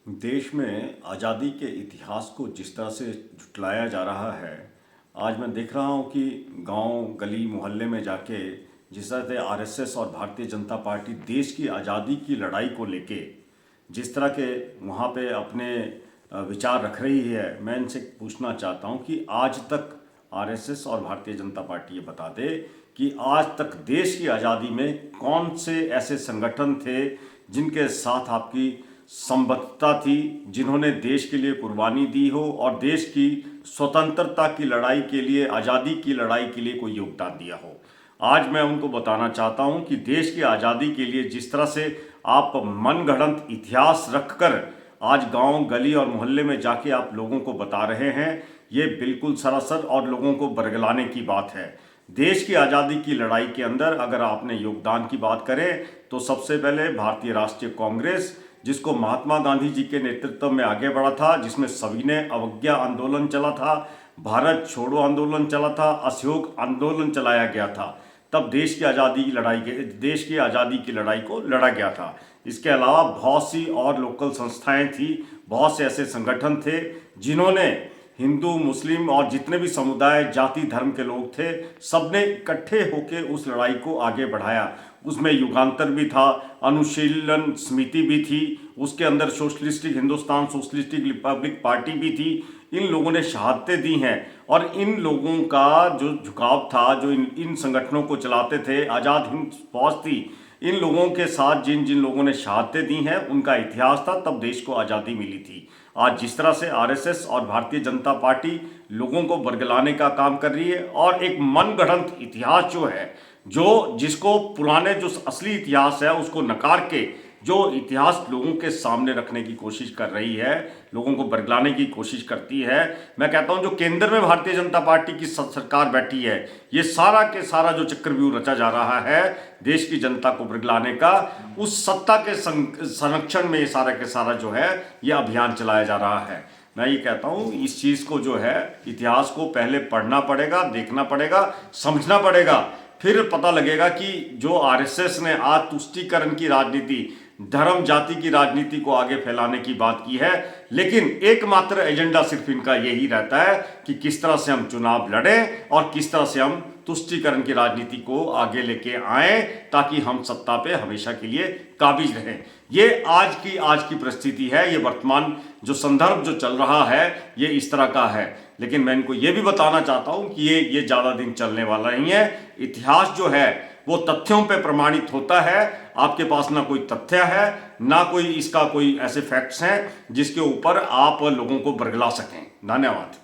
देश में आज़ादी के इतिहास को जिस तरह से झुटलाया जा रहा है, आज मैं देख रहा हूँ कि गांव गली मोहल्ले में जाके जिस तरह से आरएसएस और भारतीय जनता पार्टी देश की आज़ादी की लड़ाई को लेके जिस तरह के वहाँ पे अपने विचार रख रही है, मैं इनसे पूछना चाहता हूँ कि आज तक आरएसएस और भारतीय जनता पार्टी ये बता दे कि आज तक देश की आज़ादी में कौन से ऐसे संगठन थे जिनके साथ आपकी संबद्धता थी, जिन्होंने देश के लिए कुर्बानी दी हो और देश की स्वतंत्रता की लड़ाई के लिए, आज़ादी की लड़ाई के लिए कोई योगदान दिया हो। आज मैं उनको बताना चाहता हूं कि देश की आज़ादी के लिए जिस तरह से आप मनगढ़ंत इतिहास रखकर आज गांव गली और मोहल्ले में जाके आप लोगों को बता रहे हैं, ये बिल्कुल सरासर और लोगों को बरगलाने की बात है। देश की आज़ादी की लड़ाई के अंदर अगर आपने योगदान की बात करें तो सबसे पहले भारतीय राष्ट्रीय कांग्रेस, जिसको महात्मा गांधी जी के नेतृत्व में आगे बढ़ा था, जिसमें सविनय अवज्ञा आंदोलन चला था, भारत छोड़ो आंदोलन चला था, असहयोग आंदोलन चलाया गया था, तब देश की आज़ादी की लड़ाई को लड़ा गया था। इसके अलावा बहुत सी और लोकल संस्थाएं थी, बहुत से ऐसे संगठन थे जिन्होंने हिंदू मुस्लिम और जितने भी समुदाय जाति धर्म के लोग थे, सबने इकट्ठे होकर उस लड़ाई को आगे बढ़ाया। उसमें युगांतर भी था, अनुशीलन समिति भी थी, उसके अंदर socialistic Hindustan socialistic Republic party भी थी। इन लोगों ने शहादतें दी हैं और इन लोगों का जो झुकाव था, जो इन संगठनों को चलाते थे, आज़ाद हिंद फौज थी, इन लोगों के साथ जिन जिन लोगों ने शहादतें दी हैं उनका इतिहास था, तब देश को आज़ादी मिली थी। आज जिस तरह से आरएसएस और भारतीय जनता पार्टी लोगों को बरगलाने का काम कर रही है और एक मनगढ़ंत इतिहास जो है, जो जिसको पुराने जो असली इतिहास है उसको नकार के जो इतिहास लोगों के सामने रखने की कोशिश कर रही है, लोगों को बरगलाने की कोशिश करती है। मैं कहता हूं जो केंद्र में भारतीय जनता पार्टी की सरकार बैठी है, ये सारा के सारा जो चक्रव्यूह रचा जा रहा है देश की जनता को बरगलाने का, उस सत्ता के संरक्षण में ये सारा के सारा जो है ये अभियान चलाया जा रहा है। मैं ये कहता हूँ इस चीज़ को जो है, इतिहास को पहले पढ़ना पड़ेगा, देखना पड़ेगा, समझना पड़ेगा, फिर पता लगेगा कि जो आरएसएस ने आज तुष्टीकरण की राजनीति, धर्म जाति की राजनीति को आगे फैलाने की बात की है, लेकिन एकमात्र एजेंडा सिर्फ इनका यही रहता है कि किस तरह से हम चुनाव लड़ें और किस तरह से हम तुष्टीकरण की राजनीति को आगे लेके आए ताकि हम सत्ता पे हमेशा के लिए काबिज रहें। ये आज की परिस्थिति है, ये वर्तमान जो संदर्भ जो चल रहा है ये इस तरह का है। लेकिन मैं इनको ये भी बताना चाहता हूं कि ये ज़्यादा दिन चलने वाला नहीं है। इतिहास जो है वो तथ्यों पे प्रमाणित होता है। आपके पास ना कोई तथ्य है, ना कोई इसका कोई ऐसे फैक्ट्स हैं जिसके ऊपर आप लोगों को बरगला सकें। धन्यवाद।